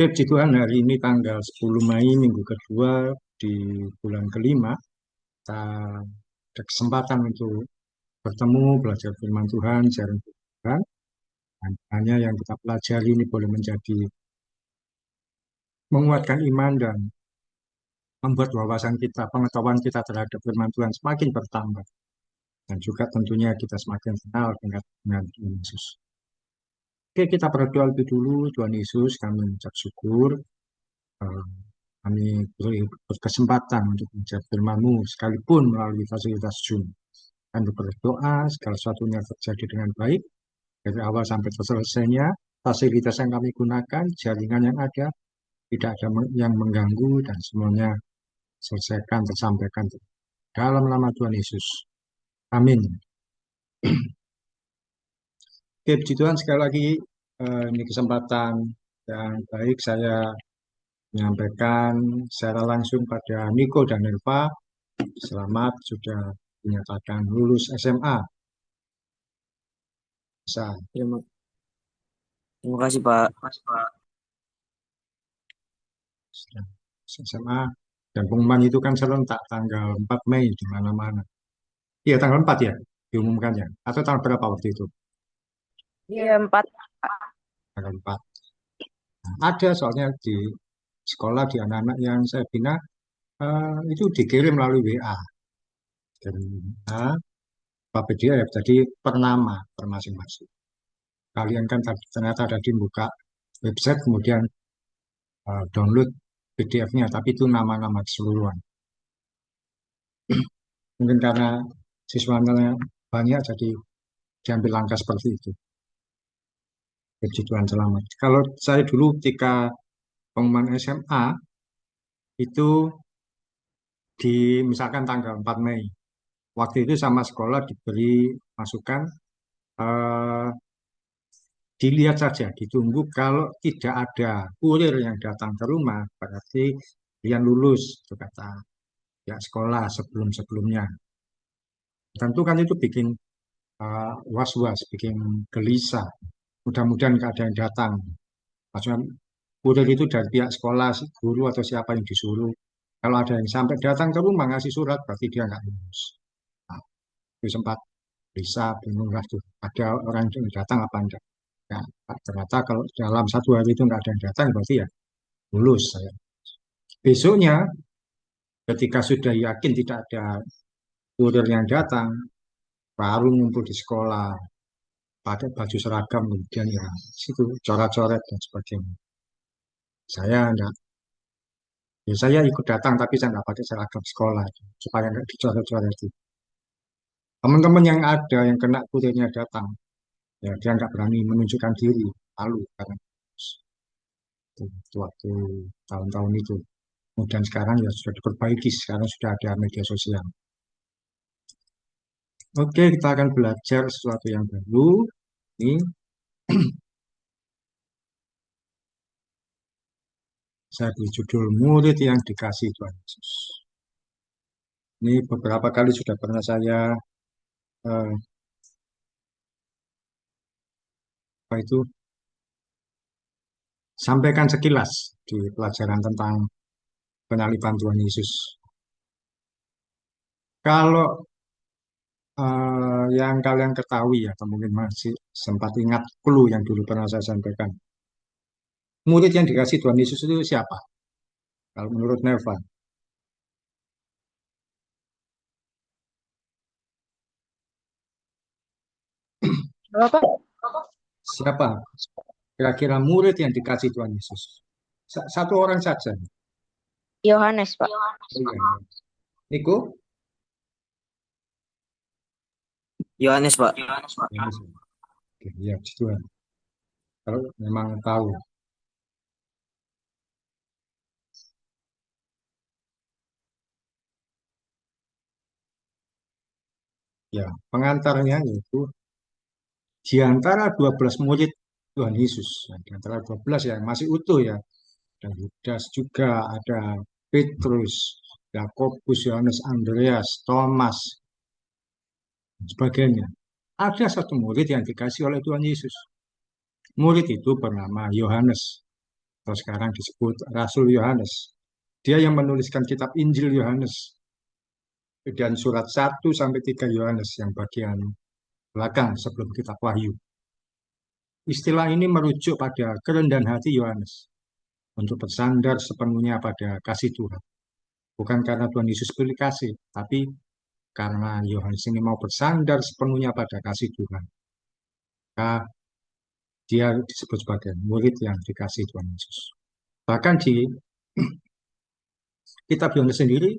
Oke, puji Tuhan hari ini tanggal 10 Mei minggu kedua di bulan kelima. Kita ada kesempatan untuk bertemu, belajar firman Tuhan, sharing firman Tuhan. Dan hanya yang kita pelajari ini boleh menjadi menguatkan iman dan membuat wawasan kita, pengetahuan kita terhadap firman Tuhan semakin bertambah. Dan juga tentunya kita semakin kenal dengan Tuhan Yesus. Oke, kita berdoa lebih dulu. Tuhan Yesus, kami mengucap syukur. eh, Kami berkesempatan untuk belajar firman-Mu sekalipun melalui fasilitas Zoom. Kami berdoa segala sesuatunya terjadi dengan baik dari awal sampai selesainya. Fasilitas yang kami gunakan, jaringan yang ada, tidak ada yang mengganggu dan semuanya selesaikan tersampaikan dalam nama Tuhan Yesus. Amin. Oke, puji Tuhan sekali lagi ini kesempatan yang baik saya menyampaikan secara langsung pada Niko dan Elva. Selamat sudah dinyatakan lulus SMA. Terima, terima kasih Pak. SMA dan pengumuman itu kan serentak tanggal 4 Mei di mana-mana. Iya, tanggal 4 ya diumumkannya. Atau tanggal berapa waktu itu? Iya, 4. Tanggal 4. Nah, ada soalnya di sekolah di anak-anak yang saya bina itu dikirim melalui WA. Dan Pak PDF jadi per nama per masing-masing. Kalian kan ternyata ada di buka website kemudian download PDF-nya, tapi itu nama-nama keseluruhan. Mungkin karena siswanya banyak, jadi diambil langkah seperti itu. Puji Tuhan selamat. Kalau saya dulu ketika pengumuman SMA, itu di misalkan tanggal 4 Mei. Waktu itu sama sekolah diberi masukan, eh, dilihat saja, ditunggu kalau tidak ada kurir yang datang ke rumah, berarti kalian lulus, itu kata ya sekolah sebelum-sebelumnya. Tentu kan itu bikin was-was, bikin gelisah. Mudah-mudahan nggak ada yang datang. Maksudnya kurir itu dari pihak sekolah, guru atau siapa yang disuruh. Kalau ada yang sampai datang ke rumah ngasih surat, berarti dia nggak lulus. Nah, itu sempat bisa bingung lah tuh. Ada orang yang datang apa enggak. Ya, ternyata kalau dalam 1 hari itu nggak ada yang datang, berarti ya lulus saya. Besoknya, ketika sudah yakin tidak ada kurir yang datang, baru ngumpul di sekolah, pakai baju seragam, kemudian ya situ coret-coret dan sebagainya. Saya enggak, ya saya ikut datang tapi saya nggak pakai seragam sekolah supaya nggak dicoret-coret itu. Teman-teman yang ada yang kena kurirnya datang, ya dia nggak berani menunjukkan diri, malu karena itu waktu tahun-tahun itu. Kemudian sekarang ya sudah diperbaiki, sekarang sudah ada media sosial. Oke, kita akan belajar sesuatu yang baru. Ini saya beri judul Murid yang Dikasih Tuhan Yesus. Ini beberapa kali sudah pernah saya eh, apa itu sampaikan sekilas di pelajaran tentang penyaliban Tuhan Yesus. Kalau yang kalian ketahui ya, atau mungkin masih sempat ingat clue yang dulu pernah saya sampaikan. Murid yang dikasih Tuhan Yesus itu siapa? Kalau menurut Neva, Bapak siapa kira-kira murid yang dikasih Tuhan Yesus? Satu orang saja. Yohanes, Pak. Iya. Niko? Yohanes Pak. Yohanes. Oke, ya, Tuhan. Kalau memang tahu. Ya, pengantarnya yaitu di antara 12 murid Tuhan Yesus. Nah, di antara 12 yang masih utuh ya. Dan Yudas juga ada Petrus, Yakobus, Yohanes, Andreas, Thomas, dan sebagainya. Ada satu murid yang dikasih oleh Tuhan Yesus. Murid itu bernama Yohanes. atau sekarang disebut Rasul Yohanes. Dia yang menuliskan kitab Injil Yohanes dan surat 1 sampai 3 Yohanes yang bagian belakang sebelum kitab Wahyu. Istilah ini merujuk pada kerendahan hati Yohanes untuk bersandar sepenuhnya pada kasih Tuhan. Bukan karena Tuhan Yesus pilih kasih, tapi karena Yohanes ini mau bersandar sepenuhnya pada kasih Tuhan. Maka dia disebut sebagai murid yang dikasih Tuhan Yesus. Bahkan di kitab Yohanes sendiri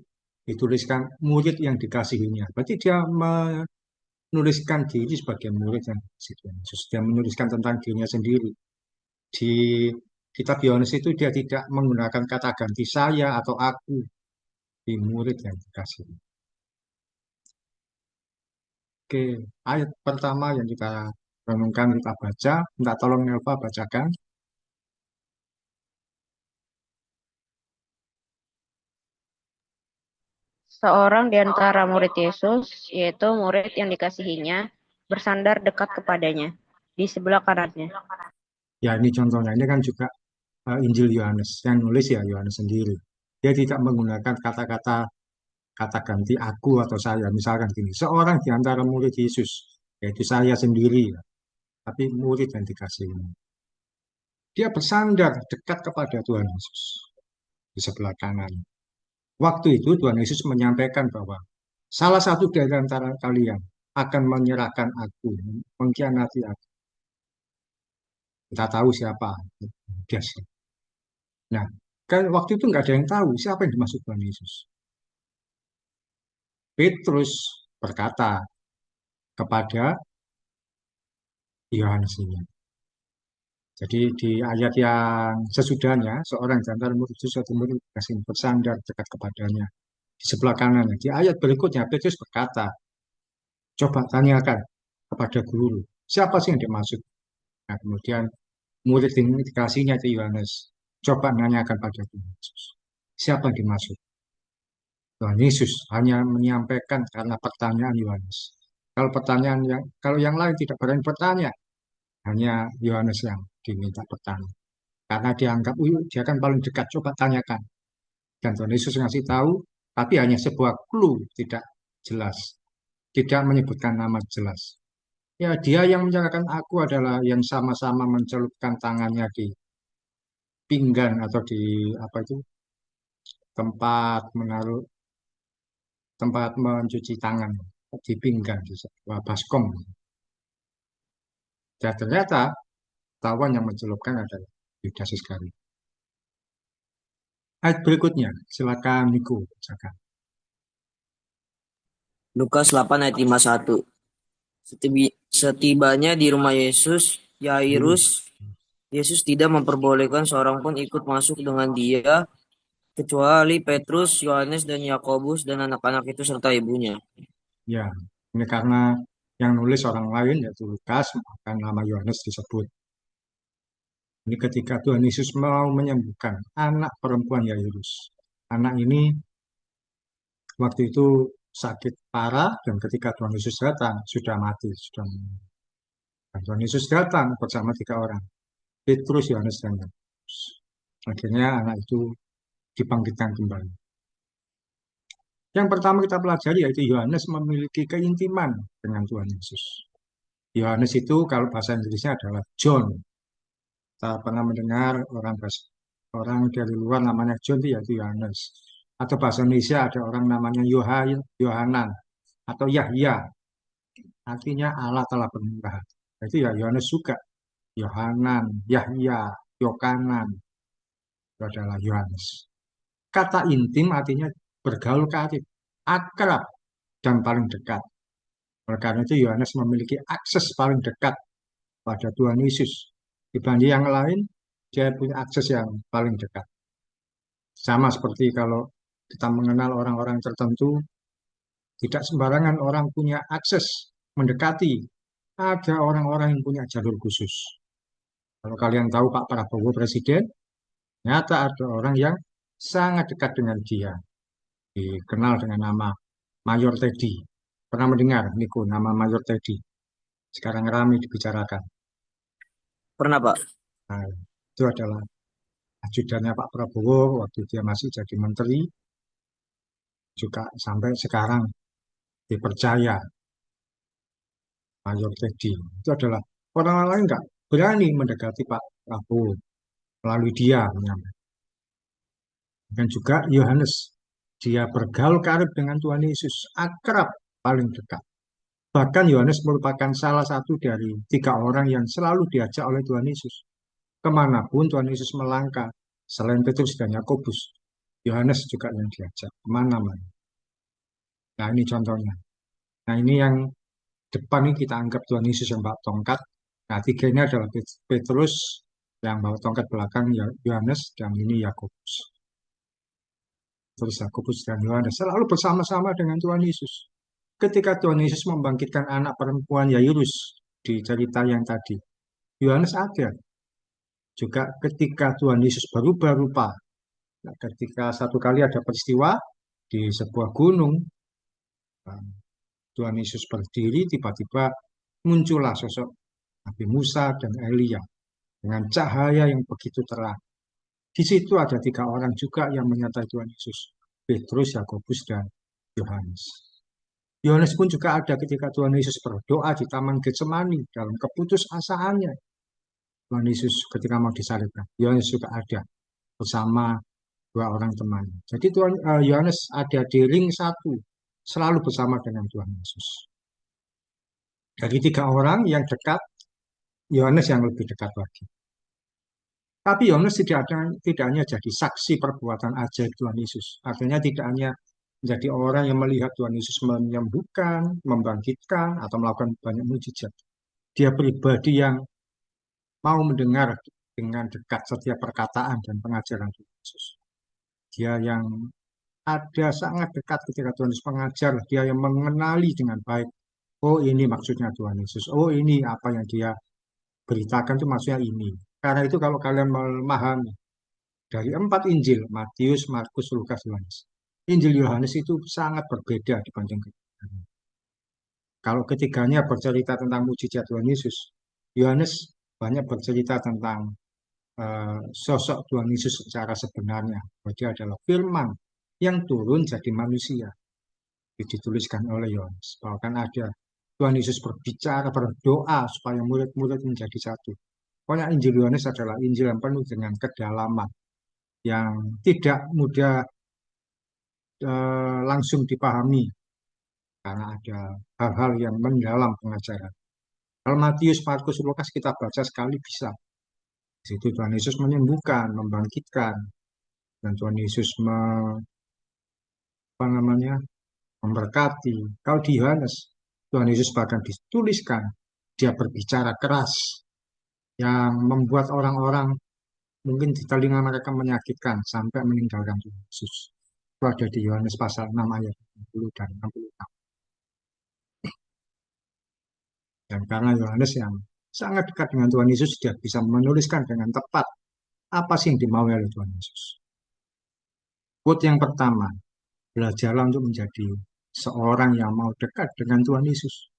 dituliskan murid yang dikasihinya. Berarti dia menuliskan diri sebagai murid yang dikasihi Tuhan Yesus. Dia menuliskan tentang dirinya sendiri. Di kitab Yohanes itu dia tidak menggunakan kata ganti saya atau aku di murid yang dikasihi. Oke, ayat pertama yang kita renungkan, kita baca. Minta tolong Nelva bacakan. Seorang di antara murid Yesus, yaitu murid yang dikasihinya, bersandar dekat kepadanya, di sebelah kanannya. Ya, ini contohnya. Ini kan juga Injil Yohanes. Yang nulis ya Yohanes sendiri. Dia tidak menggunakan kata ganti aku atau saya. Misalkan gini, seorang di antara murid Yesus, yaitu saya sendiri, ya, tapi murid yang dikasihi. Dia bersandar dekat kepada Tuhan Yesus di sebelah kanan. Waktu itu Tuhan Yesus menyampaikan bahwa salah satu dari antara kalian akan menyerahkan aku, mengkhianati aku. Kita tahu siapa. Judas. Nah, kan waktu itu nggak ada yang tahu siapa yang dimaksud Tuhan Yesus. Petrus berkata kepada Yohanes ini. Jadi di ayat yang sesudahnya, seorang di antara murid Yesus atau murid kasih bersandar dekat kepadanya di sebelah kanannya. Di ayat berikutnya Petrus berkata, coba tanyakan kepada guru, siapa sih yang dimaksud? Nah, kemudian murid ini dikasihnya itu Yohanes, coba nanyakan pada Tuhan Yesus, siapa yang dimaksud? Tuhan Yesus hanya menyampaikan karena pertanyaan Yohanes. Kalau yang lain tidak berani bertanya, hanya Yohanes yang diminta bertanya. Karena dianggap, dia kan paling dekat, coba tanyakan. Dan Tuhan Yesus ngasih tahu, tapi hanya sebuah clue, tidak jelas. Tidak menyebutkan nama jelas. Ya, dia yang menyerahkan aku adalah yang sama-sama mencelupkan tangannya di pinggan atau di apa itu tempat menaruh tempat mencuci tangan di pinggan di sebuah baskom. Dan ternyata tawan yang mencelupkan adalah Yudas Iskariot. Ayat berikutnya, silakan Niku bacakan. Lukas 8 ayat 51. Setibanya di rumah Yesus, Yesus tidak memperbolehkan seorang pun ikut masuk dengan dia, kecuali Petrus, Yohanes, dan Yakobus, dan anak-anak itu serta ibunya. Ya, ini karena yang nulis orang lain yaitu Lukas, maka nama Yohanes disebut. Ini ketika Tuhan Yesus mau menyembuhkan anak perempuan Yairus. Anak ini waktu itu sakit parah dan ketika Tuhan Yesus datang sudah mati, sudah meninggal. Dan Tuhan Yesus datang bersama 3 orang, Petrus, Yohanes, dan Yakobus. Akhirnya anak itu dibangkitkan kembali. Yang pertama kita pelajari yaitu Yohanes memiliki keintiman dengan Tuhan Yesus. Yohanes itu kalau bahasa Inggrisnya adalah John. Kita pernah mendengar orang dari luar namanya John itu yaitu Yohanes. Atau bahasa Indonesia ada orang namanya Yohanan atau Yahya. Artinya Allah telah bermurah. Itu ya Yohanes juga. Yohanan, Yahya, Yokanan. Itu adalah Yohanes. Kata intim artinya bergaul karib, akrab, dan paling dekat. Oleh karena itu Yohanes memiliki akses paling dekat pada Tuhan Yesus. Dibanding yang lain, dia punya akses yang paling dekat. Sama seperti kalau kita mengenal orang-orang tertentu, tidak sembarangan orang punya akses mendekati. Ada orang-orang yang punya jalur khusus. Kalau kalian tahu Pak Prabowo Presiden, ternyata ada orang yang sangat dekat dengan dia. Dikenal dengan nama Mayor Teddy. Pernah mendengar, Niko, nama Mayor Teddy? Sekarang ramai dibicarakan. Pernah, Pak? Nah, itu adalah ajudannya Pak Prabowo waktu dia masih jadi menteri, juga sampai sekarang dipercaya Mayor Teddy. Itu adalah orang lain nggak berani mendekati Pak Prabowo melalui dia menyampaikan. Dan juga Yohanes, dia bergaul karib dengan Tuhan Yesus, akrab paling dekat. Bahkan Yohanes merupakan salah satu dari 3 orang yang selalu diajak oleh Tuhan Yesus. Kemanapun Tuhan Yesus melangkah, selain Petrus dan Yakobus, Yohanes juga yang diajak kemana-mana. Nah ini contohnya. Nah ini yang depan ini kita anggap Tuhan Yesus yang bawa tongkat. Nah 3 ini adalah Petrus yang bawa tongkat belakang, Yohanes, dan ini Yakobus. Terus Yakobus dan Yohanes selalu bersama-sama dengan Tuhan Yesus. Ketika Tuhan Yesus membangkitkan anak perempuan Yairus di cerita yang tadi, Yohanes ada. Juga ketika Tuhan Yesus berubah rupa, nah, ketika satu kali ada peristiwa di sebuah gunung, Tuhan Yesus berdiri, tiba-tiba muncullah sosok Nabi Musa dan Elia dengan cahaya yang begitu terang. Di situ ada 3 orang juga yang menyertai Tuhan Yesus, Petrus, Yakobus, dan Yohanes. Yohanes pun juga ada ketika Tuhan Yesus berdoa di Taman Getsemani dalam keputusasaannya. Tuhan Yesus ketika mau disalibkan, Yohanes juga ada bersama 2 orang teman. Jadi Yohanes ada di ring satu, selalu bersama dengan Tuhan Yesus. Dari 3 orang yang dekat, Yohanes yang lebih dekat lagi. Tapi Yohanes tidak hanya jadi saksi perbuatan ajaib Tuhan Yesus. Artinya tidak hanya menjadi orang yang melihat Tuhan Yesus menyembuhkan, membangkitkan, atau melakukan banyak mujizat. Dia pribadi yang mau mendengar dengan dekat setiap perkataan dan pengajaran Tuhan Yesus. Dia yang ada sangat dekat ketika Tuhan Yesus mengajar, dia yang mengenali dengan baik. Oh ini maksudnya Tuhan Yesus. Oh ini apa yang dia beritakan itu maksudnya ini. Karena itu kalau kalian memahami dari 4 Injil, Matius, Markus, Lukas, Yohanes. Injil Yohanes itu sangat berbeda dibanding ketiganya. Kalau ketiganya bercerita tentang mujizat Tuhan Yesus, Yohanes banyak bercerita tentang sosok Tuhan Yesus secara sebenarnya. Dia adalah firman yang turun jadi manusia. Dituliskan oleh Yohanes. Bahkan ada Tuhan Yesus berbicara, berdoa supaya murid-murid menjadi satu. Pokoknya Injil Yohanes adalah Injil yang penuh dengan kedalaman, yang tidak mudah langsung dipahami, karena ada hal-hal yang mendalam pengajaran. Kalau Matius, Markus, Lukas kita baca sekali bisa. Di situ Tuhan Yesus menyembuhkan, membangkitkan, dan Tuhan Yesus apa namanya, memberkati. Kalau di Yohanes, Tuhan Yesus bahkan dituliskan, dia berbicara keras, yang membuat orang-orang mungkin di telinga mereka menyakitkan sampai meninggalkan Tuhan Yesus. Itu ada di Yohanes pasal 6 ayat 60 dan 66. Dan karena Yohanes yang sangat dekat dengan Tuhan Yesus, dia bisa menuliskan dengan tepat apa sih yang dimaui oleh Tuhan Yesus. Quote yang pertama, belajarlah untuk menjadi seorang yang mau dekat dengan Tuhan Yesus,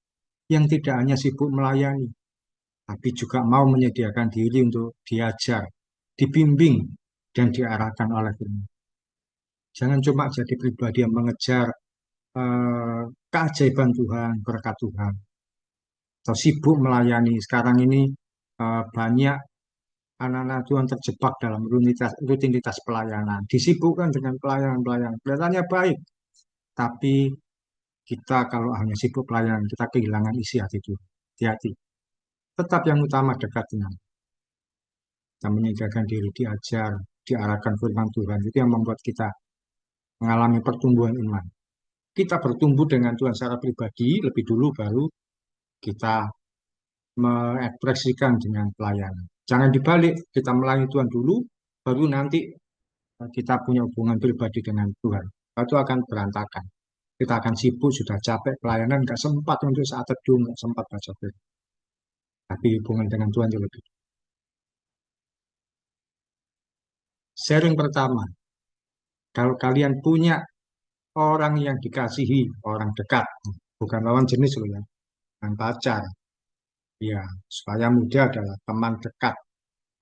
yang tidak hanya sibuk melayani, tapi juga mau menyediakan diri untuk diajar, dibimbing, dan diarahkan oleh Tuhan. Jangan cuma jadi pribadi yang mengejar keajaiban Tuhan, berkat Tuhan, atau sibuk melayani. Sekarang ini banyak anak-anak Tuhan terjebak dalam rutinitas pelayanan, disibukkan dengan pelayanan-pelayanan. Kelihatannya baik, tapi kita kalau hanya sibuk pelayanan, kita kehilangan isi hati Tuhan. Hati-hati. Tetap yang utama dekat dengan kita, menyediakan diri, diajar, diarahkan firman Tuhan. Itu yang membuat kita mengalami pertumbuhan iman. Kita bertumbuh dengan Tuhan secara pribadi lebih dulu, baru kita mengekspresikan dengan pelayanan. Jangan dibalik, kita melayani Tuhan dulu, baru nanti kita punya hubungan pribadi dengan Tuhan. Itu akan berantakan. Kita akan sibuk, sudah capek pelayanan, nggak sempat untuk saat teduh, nggak sempat baca firman. Tapi hubungan dengan Tuhan itu lebih. Sharing pertama, kalau kalian punya orang yang dikasihi, orang dekat, bukan lawan jenis loh ya, dengan pacar, ya supaya mudah adalah teman dekat,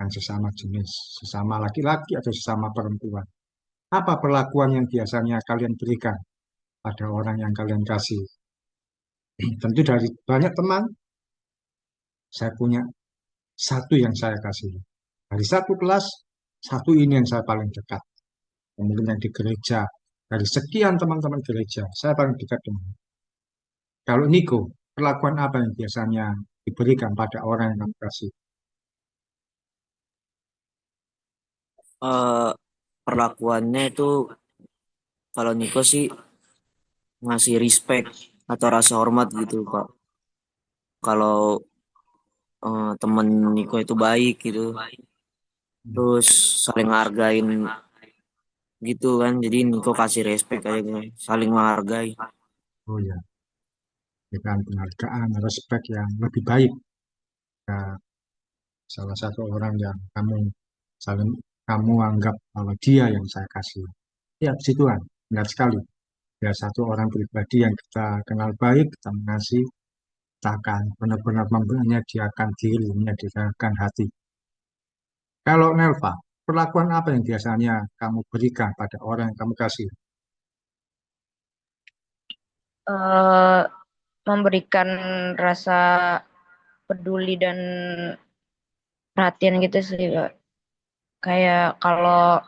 yang sesama jenis, sesama laki-laki atau sesama perempuan. Apa perlakuan yang biasanya kalian berikan pada orang yang kalian kasih? Tentu dari banyak teman, saya punya satu yang saya kasih. Dari satu kelas, satu ini yang saya paling dekat. Mungkin yang di gereja, dari sekian teman-teman gereja, saya paling dekat dengan. Kalau Niko, perlakuan apa yang biasanya diberikan pada orang yang kamu kasih? Eh, Perlakuannya itu kalau Niko sih ngasih respect atau rasa hormat gitu Pak. Kalau temen Niko itu baik gitu, terus saling ngehargain gitu kan. Jadi Niko kasih respect aja gitu, saling menghargai. Oh ya, dengan penghargaan, respect yang lebih baik. Nah, salah satu orang yang saling kamu anggap bahwa dia yang saya kasih. Ya, puji Tuhan, benar sekali. Ya, satu orang pribadi yang kita kenal baik, kita mengasihi, kita akan benar-benar menyediakan diri, menyediakan hati. Kalau Nelva, perlakuan apa yang biasanya kamu berikan pada orang yang kamu kasih? Eh, Memberikan rasa peduli dan perhatian gitu sih, Pak. Kayak kalau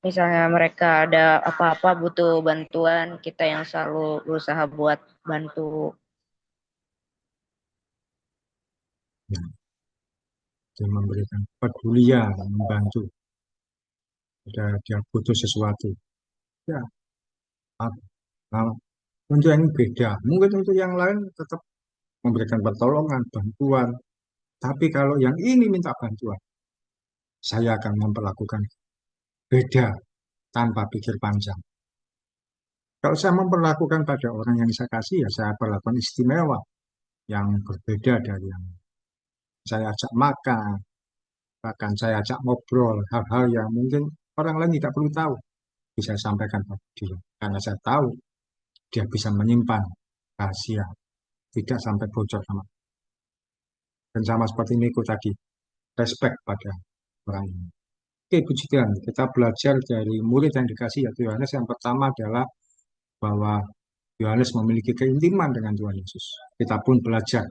misalnya mereka ada apa-apa butuh bantuan, kita yang selalu berusaha buat bantu. Ya, dia memberikan pedulian, membantu. Dia butuh sesuatu. Ya, nah, untuk yang beda. Mungkin untuk yang lain tetap memberikan pertolongan, bantuan. Tapi kalau yang ini minta bantuan, saya akan memperlakukan beda tanpa pikir panjang. Kalau saya memperlakukan pada orang yang saya kasih, ya saya perlakukan istimewa yang berbeda dari yang saya ajak makan, bahkan saya ajak ngobrol, hal-hal yang mungkin orang lain tidak perlu tahu, bisa sampaikan pada dia. Karena saya tahu dia bisa menyimpan rahasia, tidak sampai bocor sama. Dan sama seperti Niko tadi, respect pada orang ini. Oke, puji Tuhan. Kita belajar dari murid yang dikasih yaitu Yohanes. Yang pertama adalah bahwa Yohanes memiliki keintiman dengan Tuhan Yesus. Kita pun belajar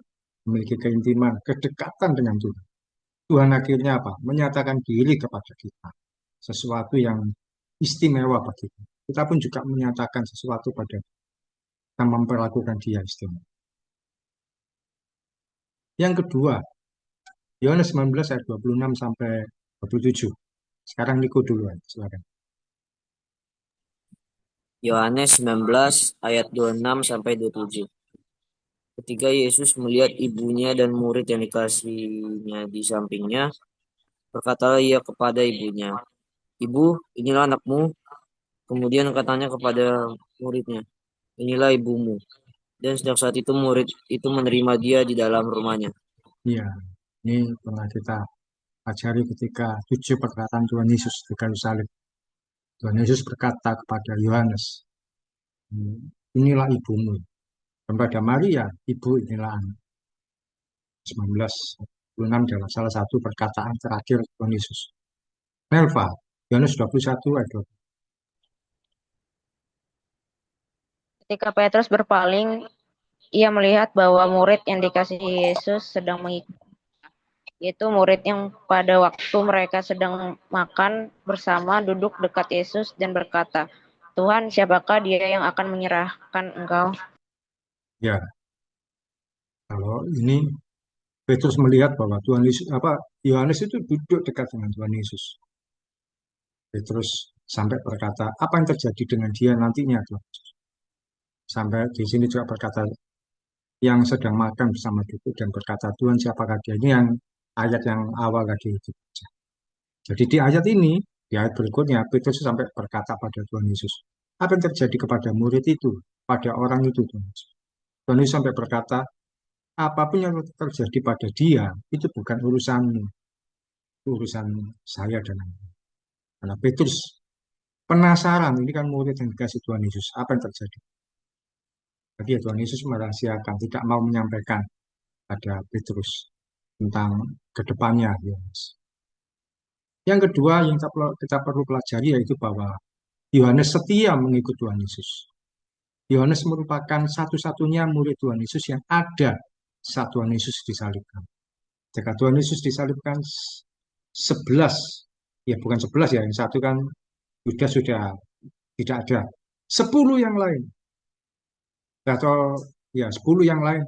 memiliki keintiman, kedekatan dengan Tuhan. Tuhan akhirnya apa? Menyatakan diri kepada kita. Sesuatu yang istimewa bagi kita. Kita pun juga menyatakan sesuatu pada kita memperlakukan dia istimewa. Yang kedua, Yohanes 19 ayat 26 sampai 27. Sekarang Niko dulu, silakan. Yohanes 19 ayat 26 sampai 27. Ketika Yesus melihat ibunya dan murid yang dikasihnya di sampingnya, berkatalah ia kepada ibunya, "Ibu, inilah anakmu." Kemudian katanya kepada muridnya, "Inilah ibumu." Dan sejak saat itu murid itu menerima dia di dalam rumahnya. Iya, ini pernah kita ajari ketika 7 perkataan Tuhan Yesus di kayu salib. Tuhan Yesus berkata kepada Yohanes, inilah ibumu. Kepada Maria, ibu inilah anak. 19:26 adalah salah satu perkataan terakhir Tuhan Yesus. Nelva, Yohanes 21 ayat 20. Ketika Petrus berpaling, ia melihat bahwa murid yang dikasih Yesus sedang mengikuti, yaitu murid yang pada waktu mereka sedang makan bersama duduk dekat Yesus dan berkata, "Tuhan, siapakah dia yang akan menyerahkan engkau?" Ya, kalau ini Petrus melihat bahwa Tuhan Yesus Yohanes itu duduk dekat dengan Tuhan Yesus. Petrus sampai berkata, apa yang terjadi dengan dia nantinya, Tuhan? Sampai di sini juga berkata, yang sedang makan bersama duduk dan berkata, Tuhan siapakah dia? Ini yang ayat yang awal tadi itu. Jadi di ayat ini, di ayat berikutnya, Petrus sampai berkata pada Tuhan Yesus, apa yang terjadi kepada murid itu, pada orang itu, Tuhan Yesus? Tuhan Yesus sampai berkata, apapun yang terjadi pada dia, itu bukan urusanmu, itu urusan saya dan Anda. Karena Petrus penasaran, ini kan murid yang dikasih Tuhan Yesus, apa yang terjadi? Jadi ya Tuhan Yesus merahasiakan, tidak mau menyampaikan pada Petrus. tentang kedepannya. Yohanes. Yang kedua yang kita perlu pelajari yaitu bahwa Yohanes setia mengikut Tuhan Yesus. Yohanes merupakan satu-satunya murid Tuhan Yesus yang ada saat Tuhan Yesus disalibkan. Ketika Tuhan Yesus disalibkan, 11, ya bukan 11 ya, yang satu kan sudah tidak ada. 10 yang lain, atau ya 10 yang lain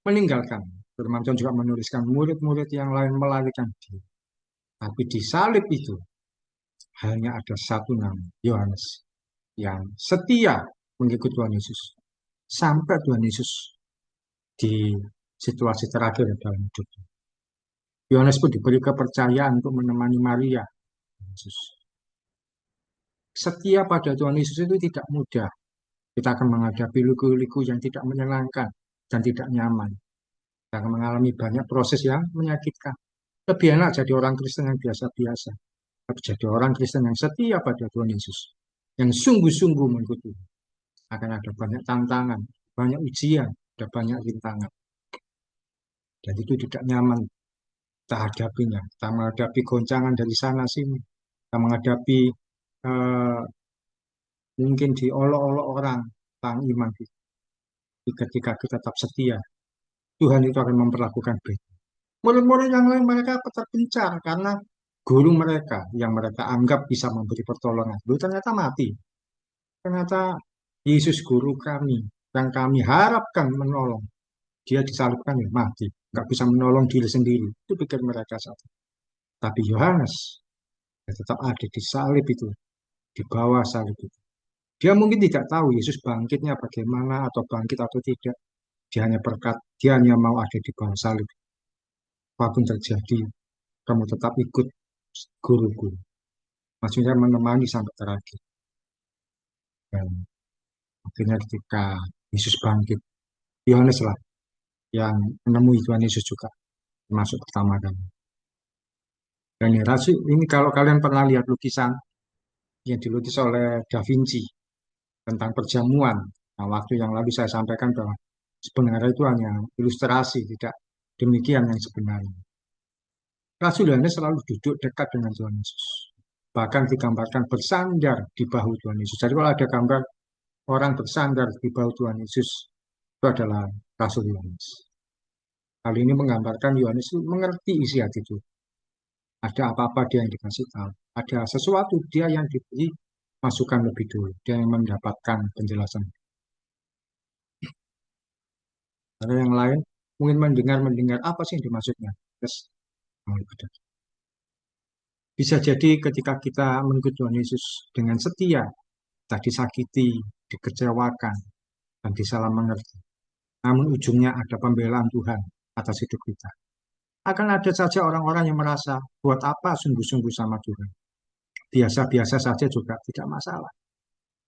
meninggalkan. Firman Tuhan juga menuliskan murid-murid yang lain melarikan diri. Tapi di salib itu hanya ada satu nama, Yohanes, yang setia mengikut Tuhan Yesus. Sampai Tuhan Yesus di situasi terakhir dalam hidupnya. Yohanes pun diberi kepercayaan untuk menemani Maria. Yesus. Setia pada Tuhan Yesus itu tidak mudah. Kita akan menghadapi liku-liku yang tidak menyenangkan dan tidak nyaman. Kita akan mengalami banyak proses yang menyakitkan. Lebih enak jadi orang Kristen yang biasa-biasa. Tapi jadi orang Kristen yang setia pada Tuhan Yesus. Yang sungguh-sungguh mengikuti. Akan ada banyak tantangan, banyak ujian, ada banyak rintangan. Dan itu tidak nyaman kita hadapinya. Kita menghadapi goncangan dari sana sini. Kita menghadapi mungkin diolok-olok orang tentang iman kita. Ketika kita tetap setia, Tuhan itu akan memperlakukan beda. Murid-murid yang lain mereka terpencar karena guru mereka yang mereka anggap bisa memberi pertolongan. Lalu ternyata mati. Ternyata Yesus guru kami yang kami harapkan menolong. Dia disalibkan ya mati. Nggak bisa menolong diri sendiri. Itu pikir mereka saat itu. Tapi Yohanes ya tetap ada di salib itu. Di bawah salib itu. Dia mungkin tidak tahu Yesus bangkitnya bagaimana atau bangkit atau tidak. Dia hanya mau ada di bawah salib. Apapun terjadi, kamu tetap ikut guruku. Maksudnya menemani sampai terakhir. Dan akhirnya ketika Yesus bangkit, Yohanes lah yang menemui Tuhan Yesus juga, termasuk pertama kali. Dan ini kalau kalian pernah lihat lukisan yang dilukis oleh Da Vinci tentang perjamuan, nah waktu yang lalu saya sampaikan bahwa sebenarnya itu hanya ilustrasi, tidak demikian yang sebenarnya. Rasul Yohanes selalu duduk dekat dengan Tuhan Yesus. Bahkan digambarkan bersandar di bahu Tuhan Yesus. Jadi kalau ada gambar orang bersandar di bahu Tuhan Yesus, itu adalah Rasul Yohanes. Hal ini menggambarkan Yohanes mengerti isi hati itu. Ada apa-apa dia yang dikasih tahu. Ada sesuatu dia yang diberi masukan lebih dulu. Dia yang mendapatkan penjelasan. Ada yang lain mungkin mendengar apa sih yang dimaksudnya. Terus, bisa jadi ketika kita mengikut Tuhan Yesus dengan setia, kita disakiti, dikecewakan, dan disalah mengerti. Namun ujungnya ada pembelaan Tuhan atas hidup kita. Akan ada saja orang-orang yang merasa, buat apa sungguh-sungguh sama Tuhan. Biasa-biasa saja juga tidak masalah.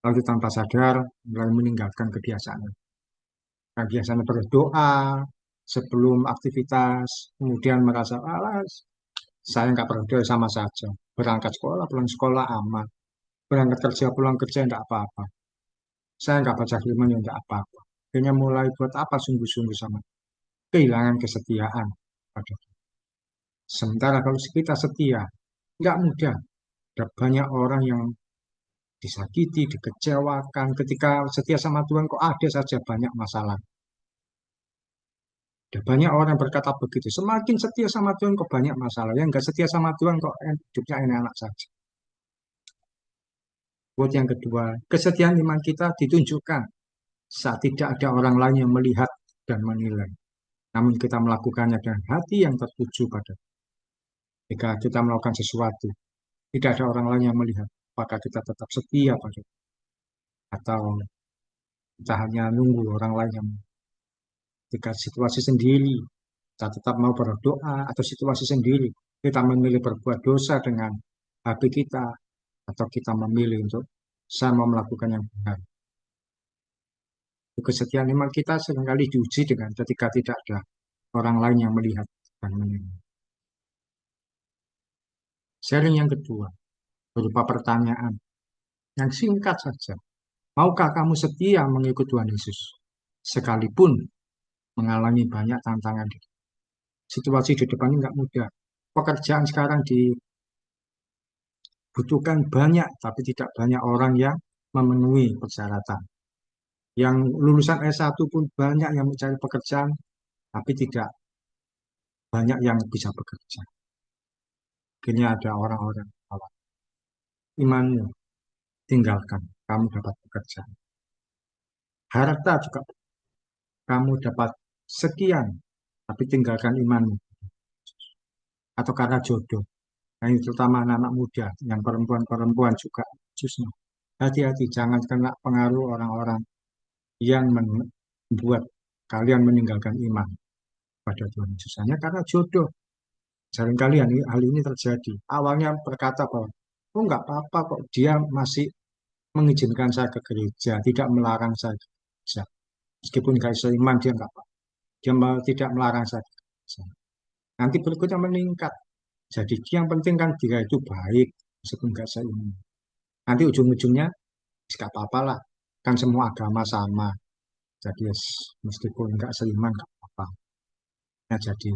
Lalu tanpa sadar, mulai meninggalkan kebiasaan. Nah, biasanya berdoa sebelum aktivitas, kemudian merasa, alas, saya nggak berdoa sama saja. Berangkat sekolah, pulang sekolah aman. Berangkat kerja, pulang kerja tidak apa-apa. Saya nggak baca firman ya tidak apa-apa. Akhirnya mulai buat apa sungguh-sungguh sama. Kehilangan kesetiaan pada Tuhan. Sementara kalau kita setia, nggak mudah. Ada banyak orang yang disakiti, dikecewakan. Ketika setia sama Tuhan kok ada saja banyak masalah. Ada banyak orang berkata begitu. Semakin setia sama Tuhan kok banyak masalah. Yang nggak setia sama Tuhan kok hidupnya enak-enak saja. Buat yang kedua, kesetiaan iman kita ditunjukkan saat tidak ada orang lain yang melihat dan menilai. Namun kita melakukannya dengan hati yang tertuju pada. Jika kita melakukan sesuatu, tidak ada orang lain yang melihat, apakah kita tetap setia pada atau kita hanya nunggu orang lain yang ketika situasi sendiri, kita tetap mau berdoa atau situasi sendiri, kita memilih berbuat dosa dengan hati kita atau kita memilih untuk saya mau melakukan yang benar. Kesetiaan iman kita seringkali diuji dengan ketika tidak ada orang lain yang melihat dan menilai. Sharing yang kedua berupa pertanyaan yang singkat saja. Maukah kamu setia mengikut Tuhan Yesus sekalipun mengalami banyak tantangan? Situasi di depan ini nggak mudah. Pekerjaan sekarang dibutuhkan banyak, tapi tidak banyak orang yang memenuhi persyaratan. Yang lulusan S1 pun banyak yang mencari pekerjaan, tapi tidak banyak yang bisa bekerja. Akhirnya ada orang-orang bahwa imanmu tinggalkan, kamu dapat pekerjaan. Harta juga kamu dapat sekian, tapi tinggalkan imanmu. Atau karena jodoh. Nah, ini terutama anak-anak muda, yang perempuan-perempuan juga khususnya. Hati-hati, jangan kena pengaruh orang-orang yang membuat kalian meninggalkan iman pada Tuhan Yesus. Hanya karena jodoh. Seringkali hal ini terjadi. Awalnya berkata bahwa, oh nggak apa-apa kok, dia masih mengizinkan saya ke gereja, tidak melarang saya ke gereja. Meskipun nggak seiman, dia nggak apa-apa. Dia tidak melarang saya ke gereja. Nanti berikutnya meningkat. Jadi yang penting kan dia itu baik, meskipun nggak seiman. Nanti ujung-ujungnya, nggak apa-apa lah. Kan semua agama sama. Jadi meskipun nggak seiman, nggak apa-apa. Nah, jadi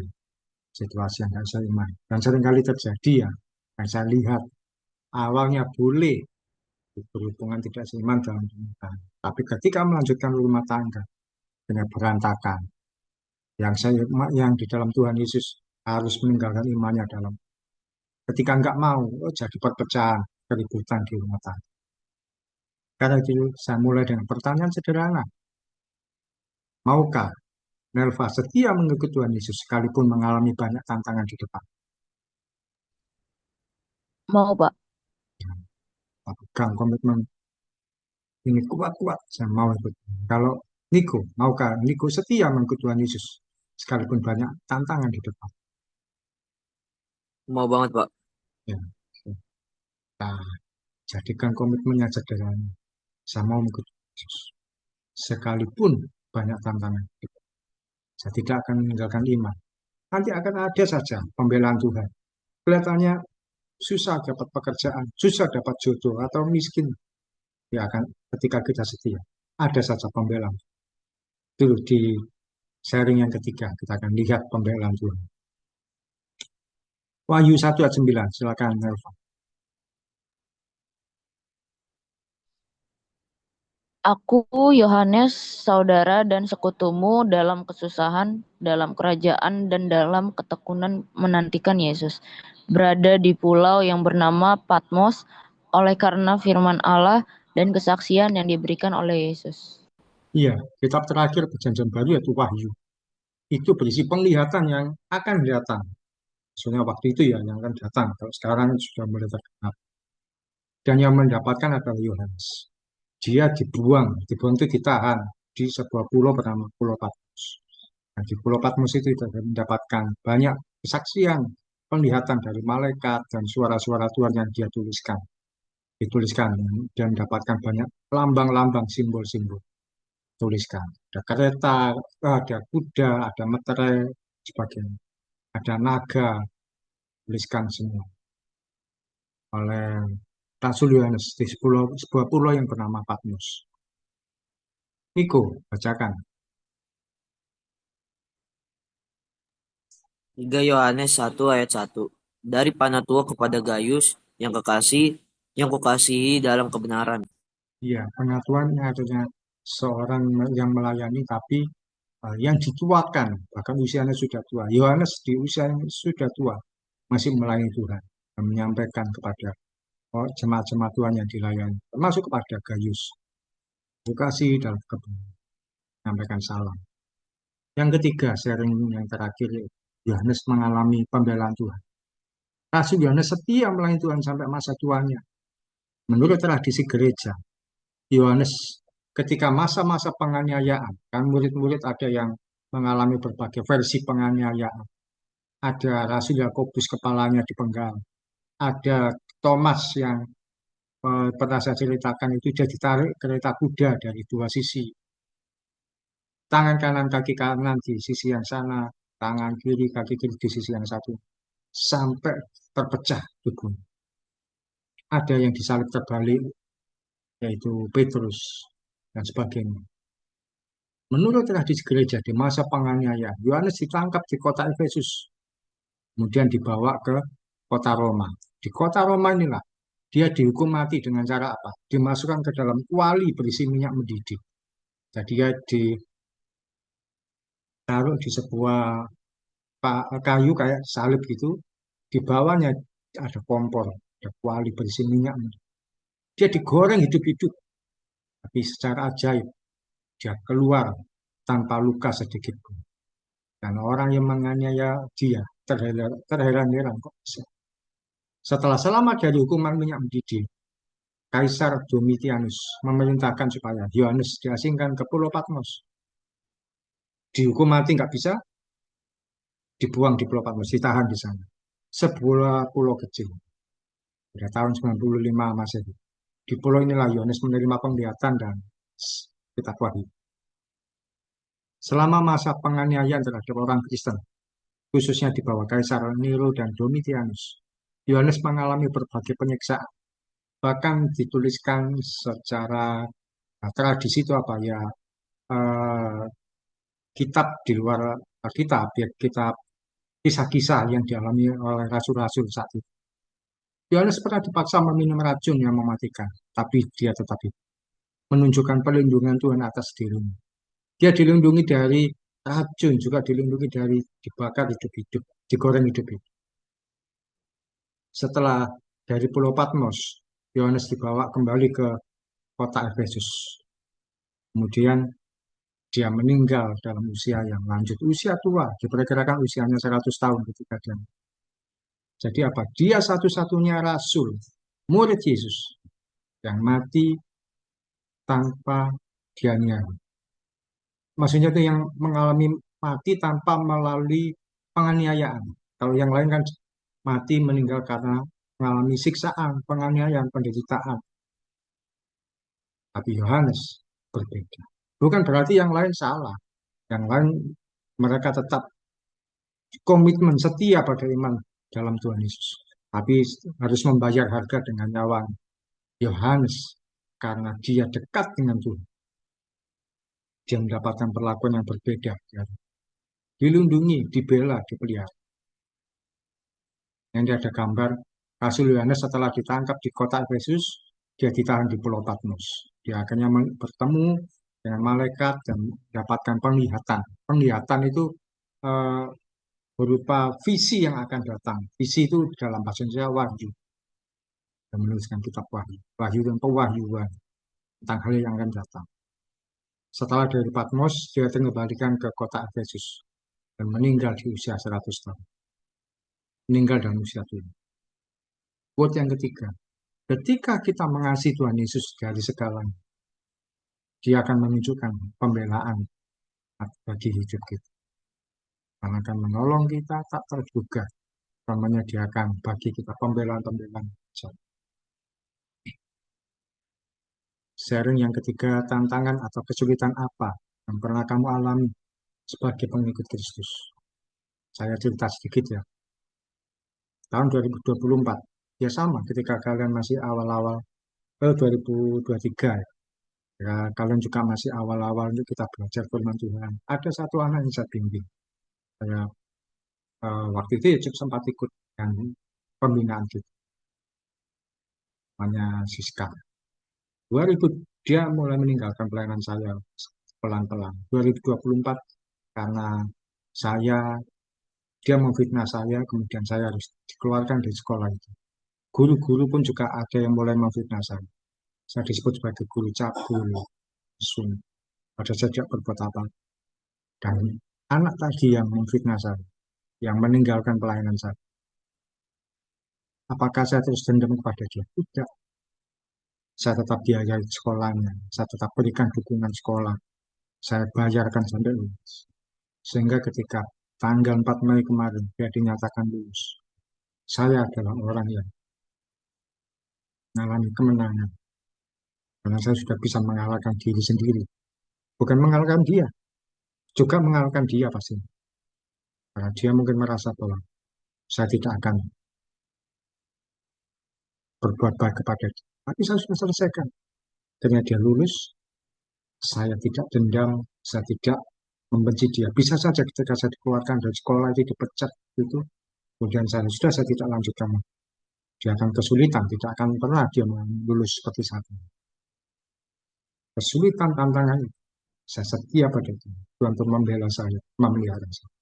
situasi yang nggak seiman. Dan seringkali terjadi ya, yang saya lihat, awalnya boleh berhubungan tidak seiman dalam rumah tangga. Tapi ketika melanjutkan rumah tangga, dengan berantakan. Yang di dalam Tuhan Yesus harus meninggalkan imannya dalam. Ketika nggak mau, oh, jadi perpecahan, keributan di rumah tangga. Karena itu saya mulai dengan pertanyaan sederhana. Maukah Nelva setia mengikuti Tuhan Yesus sekalipun mengalami banyak tantangan di depan? Mau, Pak. Kita pegang komitmen ini kuat-kuat, saya mau ikut. Kalau Niko, maukah Niko setia mengikuti Tuhan Yesus sekalipun banyak tantangan di depan? Mau banget, Pak. Ya, kita jadikan komitmennya sederhana. Saya mau mengikuti Yesus sekalipun banyak tantangan. Saya tidak akan meninggalkan iman. Nanti akan ada saja pembelaan Tuhan. Kelihatannya susah dapat pekerjaan, susah dapat jodoh, atau miskin. Ya akan ketika kita setia. Ada saja pembelaan. Itu di sharing yang ketiga, kita akan lihat pembelaan Tuhan. Wahyu 1 ayat 9, silakan Nelva. Aku, Yohanes, saudara dan sekutumu dalam kesusahan, dalam kerajaan, dan dalam ketekunan menantikan Yesus, berada di pulau yang bernama Patmos oleh karena firman Allah dan kesaksian yang diberikan oleh Yesus. Iya, kitab terakhir perjanjian baru yaitu Wahyu. Itu berisi penglihatan yang akan datang. Soalnya waktu itu ya yang akan datang. Kalau sekarang sudah mulai terkenal. Dan yang mendapatkan adalah Yohanes. Dia dibuang itu ditahan di sebuah pulau bernama Pulau Patmos. Nah, di Pulau Patmos itu kita mendapatkan banyak kesaksian, penglihatan dari malaikat dan suara-suara Tuhan yang dia dituliskan dan mendapatkan banyak lambang-lambang simbol-simbol tuliskan. Ada kereta, ada kuda, ada meterai, sebagainya. Ada naga, tuliskan semua oleh Rasul Yohanes di sebuah pulau yang bernama Patmos. Niko, bacakan. 3 Yohanes 1 ayat 1. Dari Panatua kepada Gayus, yang kukasihi dalam kebenaran. Iya, pengatuan artinya seorang yang melayani tapi yang dituakan, bahkan usianya sudah tua. Yohanes di usia yang sudah tua masih melayani Tuhan dan menyampaikan kepada jemaat-jemaat Tuhan yang dilayani, termasuk kepada Gayus. Bukasi dalam kebenaran, menyampaikan salam. Yang ketiga, sharing yang terakhir, Yohanes mengalami pembelaan Tuhan. Rasul Yohanes setia melayani Tuhan sampai masa tuanya. Menurut tradisi gereja, Yohanes ketika masa-masa penganiayaan, kan murid-murid ada yang mengalami berbagai versi penganiayaan. Ada Rasul Yakobus kepalanya dipenggal. Ada Thomas yang pernah saya ceritakan itu dia ditarik kereta kuda dari dua sisi. Tangan kanan, kaki kanan di sisi yang sana, tangan kiri, kaki kiri di sisi yang satu. Sampai terpecah tubuh. Ada yang disalib terbalik, yaitu Petrus dan sebagainya. Menurut tradisi gereja di masa penganiayaan, Yohanes ditangkap di kota Efesus, kemudian dibawa ke kota Roma. Di kota Roma inilah dia dihukum mati dengan cara apa? Dimasukkan ke dalam kuali berisi minyak mendidih. Jadi dia ditaruh di sebuah kayu kayak salib gitu. Di bawahnya ada kompor, ada kuali berisi minyak mendidih. Dia digoreng hidup-hidup, tapi secara ajaib dia keluar tanpa luka sedikit pun. Dan orang yang menganiaya dia terheran-heran kok bisa. Setelah selamat dari hukuman minyak mendidih, Kaisar Domitianus memerintahkan supaya Yohanes diasingkan ke Pulau Patmos. Dihukum mati nggak bisa, dibuang di Pulau Patmos, ditahan di sana. Sebuah pulau kecil. Pada tahun 95 Masehi. Di pulau inilah Yohanes menerima penglihatan dan kitab Wahyu. Selama masa penganiayaan terhadap orang Kristen, khususnya di bawah Kaisar Nero dan Domitianus, Yohanes mengalami berbagai penyiksaan. Bahkan dituliskan secara tradisi itu apa ya, eh, kitab di luar kitab, ya kitab kisah-kisah yang dialami oleh rasul-rasul saat itu. Yohanes pernah dipaksa meminum racun yang mematikan, tapi dia tetap menunjukkan perlindungan Tuhan atas dirinya. Dia dilindungi dari racun, juga dilindungi dari dibakar hidup-hidup, digoreng hidup-hidup. Setelah dari Pulau Patmos, Yohanes dibawa kembali ke kota Efesus. Kemudian dia meninggal dalam usia yang lanjut, usia tua, diperkirakan usianya 100 tahun ketika dia. Jadi apa? Dia satu-satunya rasul, murid Yesus, yang mati tanpa dianiaya. Maksudnya itu yang mengalami mati tanpa melalui penganiayaan. Kalau yang lain kan mati meninggal karena mengalami siksaan, penganiayaan, penderitaan. Tapi Yohanes berbeda. Bukan berarti yang lain salah. Yang lain mereka tetap komitmen setia pada iman dalam Tuhan Yesus. Tapi harus membayar harga dengan nyawa Yohanes karena dia dekat dengan Tuhan. Dia mendapatkan perlakuan yang berbeda. Ya. Dilindungi, dibela, dipelihara. Yang ada gambar Rasul Yohanes setelah ditangkap di kota Efesus, dia ditahan di Pulau Patmos. Dia akhirnya bertemu dengan malaikat dan mendapatkan penglihatan. Penglihatan itu eh, berupa visi yang akan datang. Visi itu dalam bahasa Indonesia wahyu. Dan menuliskan kitab wahyu. Wahyu dan pewahyuan tentang hal yang akan datang. Setelah dari Patmos, dia dikembalikan ke kota Efesus dan meninggal di usia 100 tahun. Meninggal dalam usia tua. Quote yang ketiga, ketika kita mengasihi Tuhan Yesus dari segalanya, dia akan menunjukkan pembelaan bagi hidup kita. Karena akan menolong kita tak terduga dan menyediakan bagi kita pembelaan-pembelaan. Sharing yang ketiga, tantangan atau kesulitan apa yang pernah kamu alami sebagai pengikut Kristus. Saya cerita sedikit ya. Tahun 2024, ya sama ketika kalian masih awal-awal 2023 ya. Ya, kalian juga masih awal-awal untuk kita belajar firman Tuhan. Ada satu anak yang saya bimbing. Saya waktu itu ya sempat ikut yang pembinaan kita. Namanya Siska. 2000 dia mulai meninggalkan pelayanan saya pelan-pelan. 2024 karena saya dia memfitnah saya, kemudian saya harus dikeluarkan dari sekolah itu. Guru-guru pun juga ada yang mulai memfitnah saya. Saya disebut sebagai guru cabul, sun. Pada saya tidak berbuat apa. Dan anak tadi yang memfitnah saya, yang meninggalkan pelayanan saya. Apakah saya terus dendam kepada dia? Tidak. Saya tetap biayai sekolahnya, saya tetap berikan dukungan sekolah, saya bayarkan sampai lulus. Sehingga ketika tanggal 4 Mei kemarin dia dinyatakan lulus, saya adalah orang yang mengalami kemenangan. Karena saya sudah bisa mengalahkan diri sendiri. Bukan mengalahkan dia, juga mengalahkan dia pasti. Karena dia mungkin merasa bahwa saya tidak akan berbuat baik kepada dia. Tapi saya sudah selesaikan. Ketika dia lulus, saya tidak dendam, Saya tidak membenci dia. Bisa saja ketika saya dikeluarkan dari sekolah itu dipecat itu, kemudian saya tidak lanjutkan. Dia akan kesulitan, tidak akan pernah dia lulus seperti saat ini. Kesulitan tantangan itu, saya setia pada Tuhan. Tuhan untuk membela saya, memelihara saya.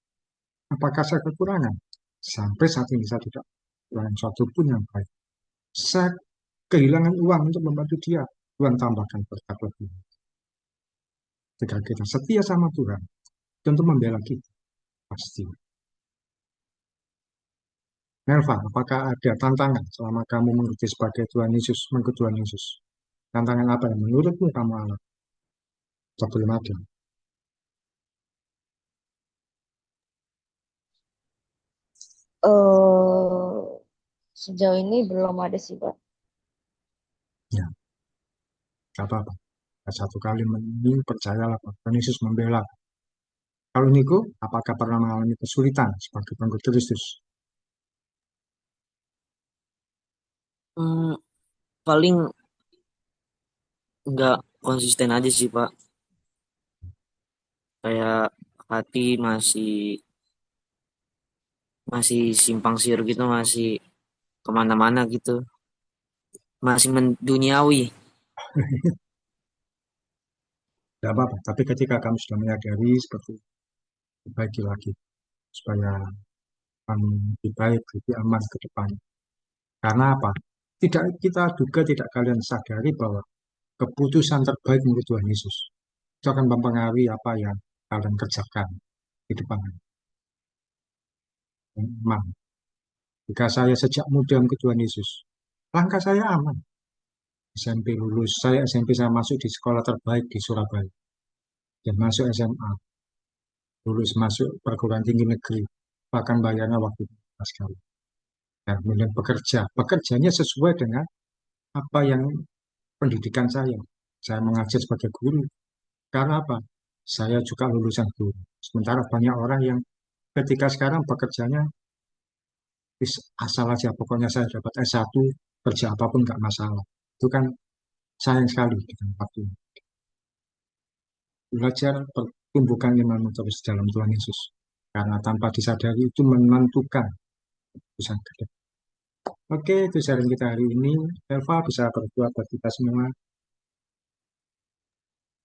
Apakah saya kekurangan? Sampai saat ini saya tidak kekurangan suatu pun yang baik. Saya kehilangan uang untuk membantu dia. Tuhan tambahkan berkat lebih. Jika kita setia sama Tuhan, tentu membela kita. Pasti. Nelva, apakah ada tantangan selama kamu mengerti sebagai Tuhan Yesus, mengikut Tuhan Yesus? Tantangan apa yang menurutmu kamu alami? Atau belum ada? eh Sejauh ini belum ada sih, Pak. Ya, tidak apa-apa. Satu kali ini percayalah, Pak. Tuhan Yesus membela. Kalau Niko, apakah pernah mengalami kesulitan sebagai pengikut Kristus? Hmm, paling nggak konsisten aja sih Pak. Kayak hati masih masih simpang siur gitu, masih kemana-mana gitu, masih menduniawi. Tidak apa-apa. Tapi ketika kamu sudah menyadari seperti itu, perbaiki lagi supaya kamu lebih baik, lebih aman ke depan. Karena apa? Tidak kita juga tidak kalian sadari bahwa keputusan terbaik menurut Tuhan Yesus itu akan mempengaruhi apa yang kalian kerjakan di depan. Aman. Jika saya sejak muda mengikut Tuhan Yesus, langkah saya aman. SMP lulus, saya SMP saya masuk di sekolah terbaik di Surabaya. Dan masuk SMA, lulus masuk perguruan tinggi negeri. Bahkan bayarnya waktu itu pas sekali. Dan kemudian bekerja. Bekerjanya sesuai dengan apa yang pendidikan saya. Saya mengajar sebagai guru. Karena apa? Saya juga lulusan guru. Sementara banyak orang yang ketika sekarang bekerjanya asal aja. Pokoknya saya dapat S1, kerja apapun nggak masalah. Itu kan sayang sekali di tempat ini. Belajar pertumbukan iman terus dalam Tuhan Yesus. Karena tanpa disadari itu menentukan keputusan ke depan. Oke, itu sharing kita hari ini. Elva bisa berdoa buat kita semua.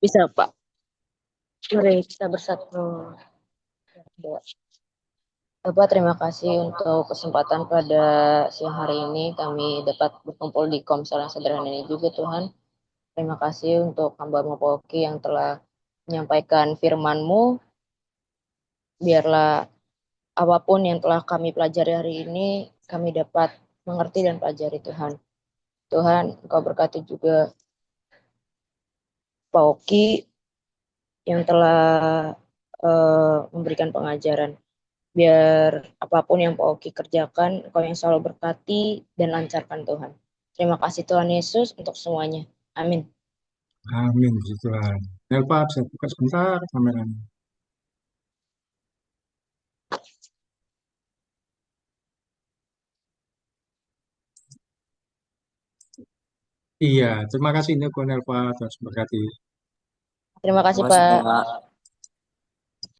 Bisa, Pak. Mari kita bersatu. Doa. Bapak, terima kasih untuk kesempatan pada siang hari ini kami dapat berkumpul di Komsel yang sederhana ini juga Tuhan. Terima kasih untuk hamba-Mu Poki yang telah menyampaikan firman-Mu. Biarlah apapun yang telah kami pelajari hari ini, kami dapat mengerti dan pelajari Tuhan. Tuhan, Engkau berkati juga Poki yang telah memberikan pengajaran. Biar apapun yang Pak Oki kerjakan, Engkau yang selalu berkati dan lancarkan Tuhan. Terima kasih Tuhan Yesus untuk semuanya. Amin. Amin, puji Tuhan. Elva bisa buka sebentar kameranya. Iya, terima kasih Niko Elva atas berkati. Terima Terima kasih kasih Pak. Pak.